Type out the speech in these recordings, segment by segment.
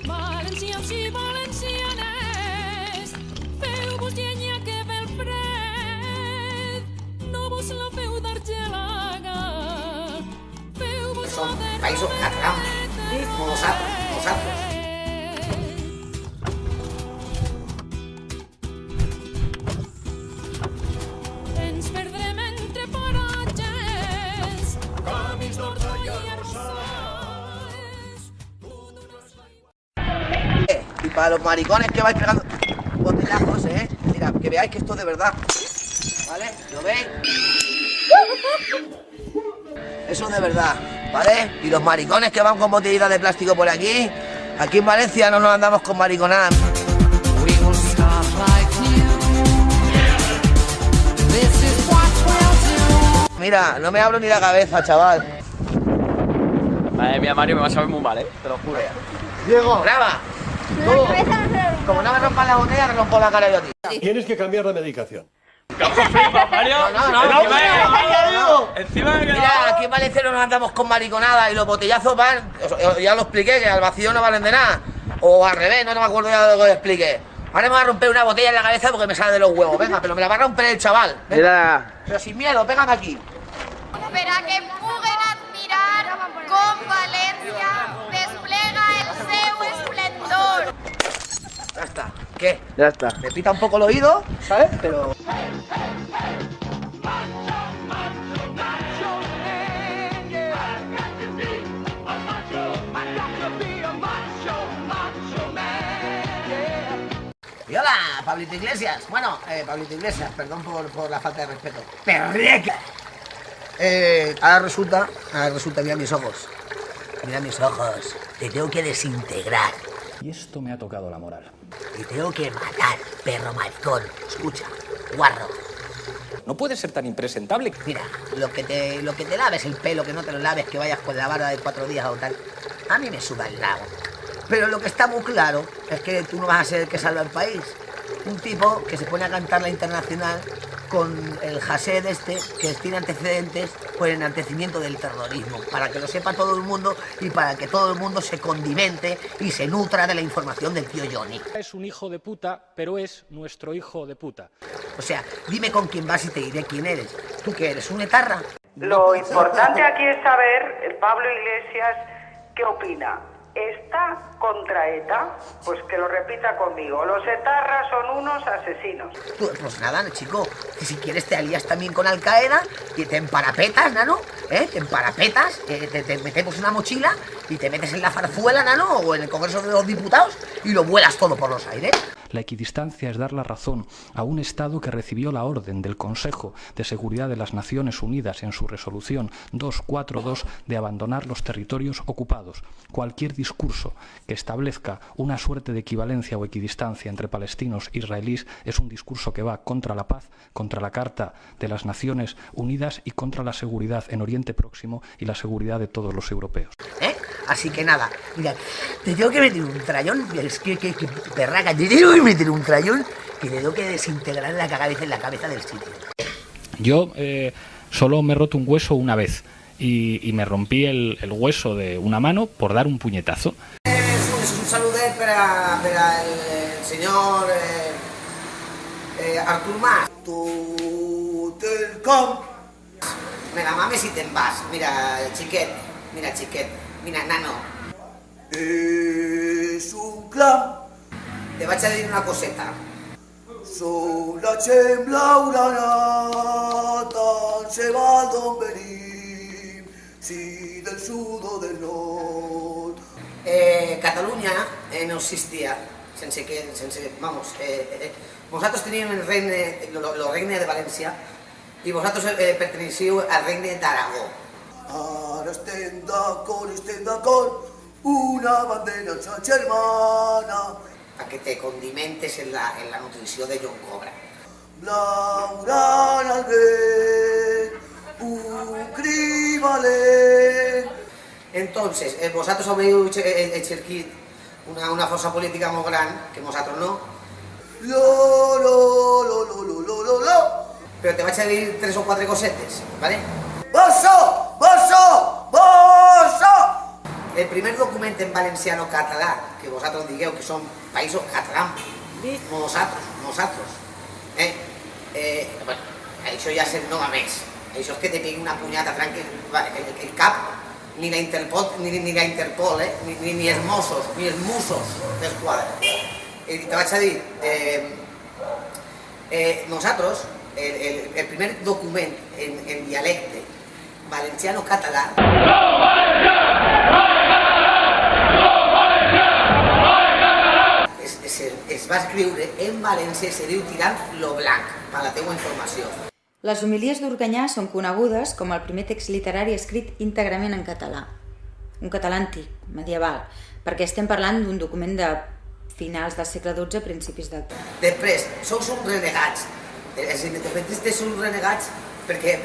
Valencians i valencianes, feu-vos llenya que ve el fred, no vos la feu d'argelaga, feu-vos la de països catalans, com nosaltres. Ens perdrem entre paratges, camins d'Horta i Arçades. Y para los maricones que vais pegando botellazos, mira, que veáis que esto es de verdad, ¿vale? ¿Lo veis? Eso es de verdad, ¿vale? Y los maricones que van con botellitas de plástico por aquí en Valencia no nos andamos con mariconadas. Mira, no me abro ni la cabeza, chaval. Madre mía, Mario, me vas a ver muy mal, te lo juro. Diego, graba. Tú, como no me rompas la botella, me rompo la cara yo a ti. Tienes que cambiar la medicación. Mario, encima de que Mira, aquí en Valencia no nos andamos con mariconadas y los botellazos van, ya lo expliqué, que al vacío no valen de nada. O al revés, no me acuerdo ya de lo que expliqué. Ahora me va a romper una botella en la cabeza porque me sale de los huevos. Venga, pero me la va a romper el chaval. Venga. Pero sin miedo, pégame aquí. Per a que puguen admirar com València desplega el seu esplendor. Ya está. ¿Qué? Ya está. Me pita un poco el oído, ¿sabes? Pero... Y hola, Pablito Iglesias. Bueno, Pablito Iglesias, perdón por la falta de respeto. ¡Perreca! Ahora resulta, mira mis ojos. Mira mis ojos. Te tengo que desintegrar. Y esto me ha tocado la moral. Te tengo que matar, perro maricón. Escucha, guarro. No puede ser tan impresentable. Mira, lo que te laves el pelo, que no te lo laves, que vayas con la barba de 4 días o tal. A mí me suda el nabo. Pero lo que está muy claro es que tú no vas a ser el que salva el país. Un tipo que se pone a cantar la internacional con el Hased este, que tiene antecedentes por el enaltecimiento del terrorismo, para que lo sepa todo el mundo y para que todo el mundo se condimente y se nutra de la información del tío Johnny. Es un hijo de puta, pero es nuestro hijo de puta. O sea, dime con quién vas y te diré quién eres. ¿Tú qué eres, un etarra? Lo importante aquí es saber, el Pablo Iglesias, ¿qué opina? ¿Está contra ETA? Pues que lo repita conmigo. Los etarras son unos asesinos. Pues nada, chico, que si quieres te alías también con Al Qaeda y te emparapetas, nano, te emparapetas, te metemos una mochila y te metes en la zarzuela, nano, o en el Congreso de los Diputados y lo vuelas todo por los aires. La equidistancia es dar la razón a un Estado que recibió la orden del Consejo de Seguridad de las Naciones Unidas en su resolución 242 de abandonar los territorios ocupados. Cualquier discurso que establezca una suerte de equivalencia o equidistancia entre palestinos e israelíes es un discurso que va contra la paz, contra la Carta de las Naciones Unidas y contra la seguridad en Oriente Próximo y la seguridad de todos los europeos. Así que nada, mira, te tengo que meter un trayón, es que perraca, te tengo que meter un trayón que te tengo que desintegrar en la cabeza del sitio. Yo solo me he roto un hueso una vez y me rompí el hueso de una mano por dar un puñetazo. Es un saludet para el señor Artur Mas. Me la mames y te vas. Mira, chiquet, mira, nano. És un clam. Te vaig a dir una coseta. Sou la gent blaugrana, tant se val d'on venim, si del sud o del nord. Catalunya no existia, vosotros teníem el regne de València i vosaltres pertenecíeu al regne d'Aragó. Ara estem d'acord, una bandera germana. A que te condimentes en la nutrició de John Cobra. Blaugrana al vent, un crim valent. Entonces, vosotros habéis exercit una força política molt gran, que nosaltres no. Lo. Pero te vaig a dir 3 o 4 cosetes, ¿vale? Bosso, Bosso, Bosso. El primer document en valenciano català, que vosaltres digueu que som països catalans, nosaltres, bueno, això ja s'ennova més. Això és que te pegui una punyada tranqui el cap, ni la Interpol, ni els Mossos, ni els Mussos d'Esquadra. I te vaig a dir, nosaltres, el primer document en dialecte valenciano-català es va escriure en València i se diu Tirant lo Blanc, per la teua informació. Les homilies d'Organyà són conegudes com el primer text literari escrit íntegrament en català, un català antic, medieval, perquè estem parlant d'un document de finals del segle XII, principis del XX. Després, sous uns renegats, els independentistes són renegats perquè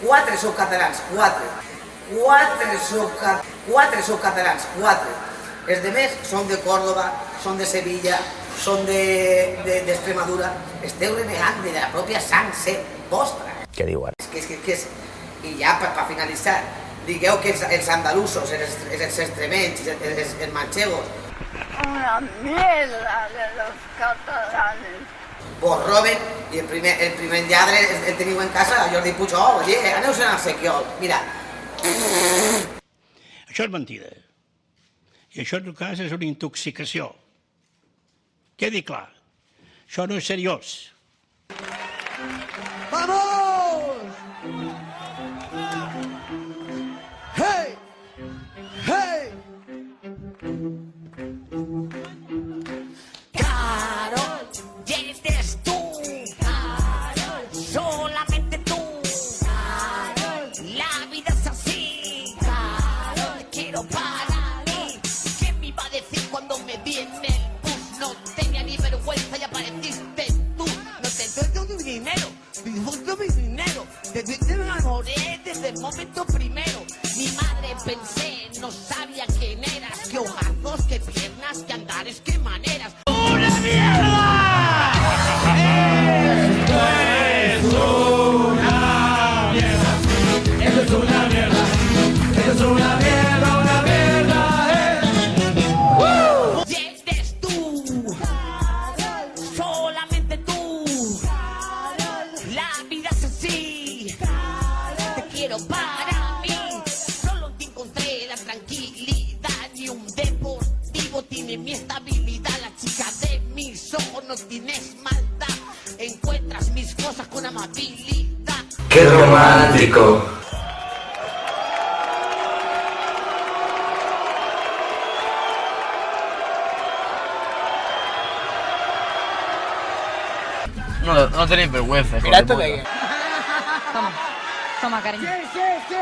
4 sou catalans, 4 sou catalans, 4. Els demés són de Córdoba, són de Sevilla, són d'Extremadura. Esteu renegant de la pròpia sang vostra. Què diuen? I ja, per finalitzar, digueu que els andalusos, els extremenys, els manchegos... Una mierda de los catalanes. Vos roben i el primer lladre el teniu en casa, Jordi Pujol, oye, aneu-se'n al sequiol. Mira. Això és mentida. I això en tot cas és una intoxicació. Quedi clar, això no és seriós. ¡Vamos! ¡Hey! ¡Hey! Carol, eres tú. Carol, solamente tú. Carol, la vida es así. Carol, te quiero para mí. ¿Qué me iba a decir cuando me vi en el bus? No tenía ni vergüenza y apareciste tú. No te doy mi dinero, disfruto mi dinero. Te enamoré desde el momento primero. Mi madre pensé, no sabía quién eras. Qué hojazos, qué piernas, qué andares, qué maneras. ¡Una mierda! ¡Esto es una mierda! ¡Esto es una mierda! ¡Esto es una mierda, una mierda! ¡Woo! Y eres tú, solamente tú. La vida es así, te quiero para mí. Solo te encontré la tranquilidad y un deportivo tiene mi estabilidad. La chica de mis ojos no tienes maldad. Encuentras mis cosas con amabilidad. ¡Qué romántico! No tenéis vergüenza. Mira esto de ahí. Toma, cariño. Sí.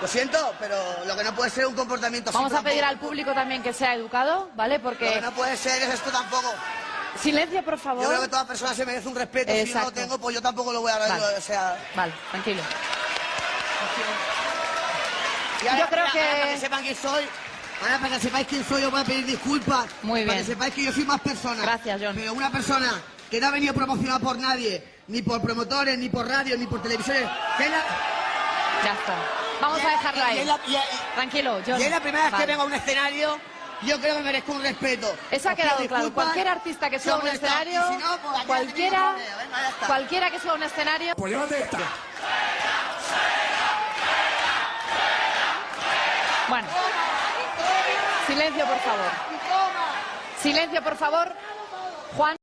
Lo siento, pero lo que no puede ser un comportamiento así. Vamos a pedir al público también que sea educado, ¿vale? Porque... Lo que no puede ser es esto tampoco. Silencio, por favor. Yo creo que toda persona se merece un respeto. Si yo no lo tengo, pues yo tampoco lo voy a dar. Vale. O sea... Vale, tranquilo. Y ahora, Yo creo que... Para que sepan quién soy, ahora para que sepáis quién soy, os voy a pedir disculpas. Muy bien. Para que sepáis que yo soy más persona. Gracias, John. Pero una persona que no ha venido promocionada por nadie, ni por promotores, ni por radio, ni por televisiones. Ya está. Vamos a dejarlo ahí. Tranquilo, John. Y es la primera vez Vale. que vengo a un escenario, yo creo que merezco un respeto. Eso ha Os pido quedado claro. disculpas, Cualquier artista que suba a un yo molestado, escenario, y si no, pues aquí la tenéis con ella. Venga, ya está. cualquiera que suba a un escenario... Pues llévate esta. Bueno. Silencio, por favor. Silencio, por favor. Juan.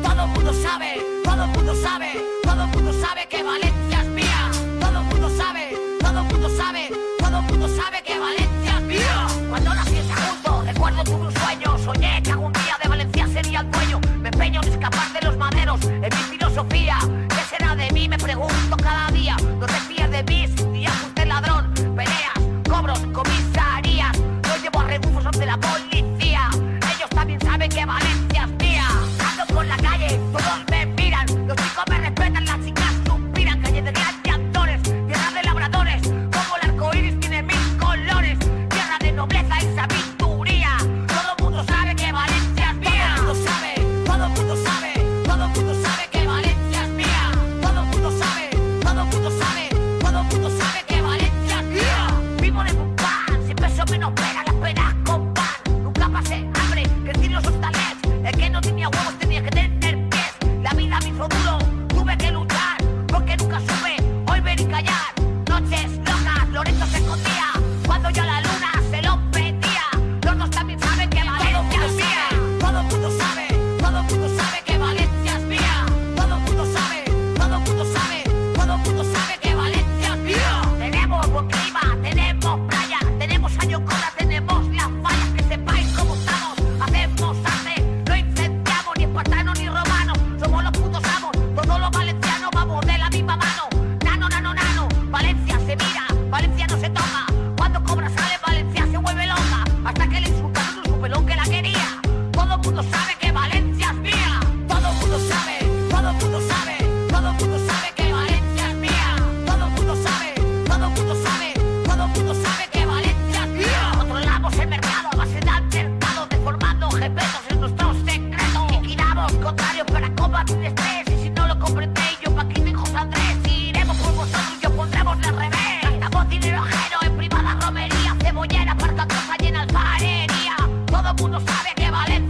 Todo el mundo sabe, todo el mundo sabe, todo el mundo sabe que Valencia es mía. Todo el mundo sabe, todo el mundo sabe, todo el mundo sabe que Valencia es mía. Cuando nací en Sagunto, recuerdo tuve un sueño. Soñé que algún día de Valencia sería el dueño. Me empeño en escapar de los maderos, en mi filosofía. ¿Qué será de mí? Me pregunto cada día. No te fíes de mí, si un día fuiste ladrón. Peleas, cobros, comisarías. No llevo a rebufos ante la policía. Ellos también saben que Valencia es mía. Ando por la calle, todos me miran. Los chicos me respetan, las chicas suspiran. Calle de gladiadores, tierra de labradores. Como el arco iris tiene 1000 colores. Tierra de no nobleza y sabiduría. Todo el mundo sabe que Valencia es mía. Todo el mundo sabe, todo el mundo sabe, todo el mundo sabe que Valencia es mía. Todo el mundo sabe, todo el mundo sabe, todo el mundo sabe que Valencia es mía. Vivo de un pan, siempre son menos pegas, las penas con pan. Nunca pasé hambre, crecí en los hostalets. El que no tenía huevos tenía que tener pies. La vida me hizo duro, tuve que luchar, porque nunca supe hoy ver y callar. Noches locas, Lorenzo se escondía cuando yo a la luna se lo pedía. Los dos también saben que Valencia es mía. Todo el mundo sabe, todo el mundo sabe que Valencia es mía. Todo el mundo sabe, todo el mundo sabe, todo el mundo sabe que Valencia es mía. Tenemos buen clima, tenemos playa, tenemos años cola, tenemos las fallas. Que sepáis cómo estamos, hacemos arte, no incendiamos ni espartanos ni romanos. Somos los putos amos, todos los valencianos vamos de la misma mano. Nano, nano, nano, Valencia se mira, Valencia no se toca. Cuando cobra sale, Valencia se vuelve loca. Hasta que le insultaron su pelón que la quería. Todo el mundo sabe que Valencia es mía. Todo el mundo sabe, todo el mundo sabe, todo el mundo sabe que Valencia es mía. Todo el mundo sabe, todo el mundo sabe, todo el mundo sabe que Valencia es mía. Controlamos el mercado a base de altercados, deformando jepetos en nuestros secretos. Liquidamos contrarios para combatir el estrés. Y si no lo comprendéis, yo pa' aquí mi José Andrés. Iremos por vosotros y os pondremos de revés. Gastamos dinero ajeno en privada romería, cebollera, aparta cosa llena alfarería. Todo el mundo sabe que Valencia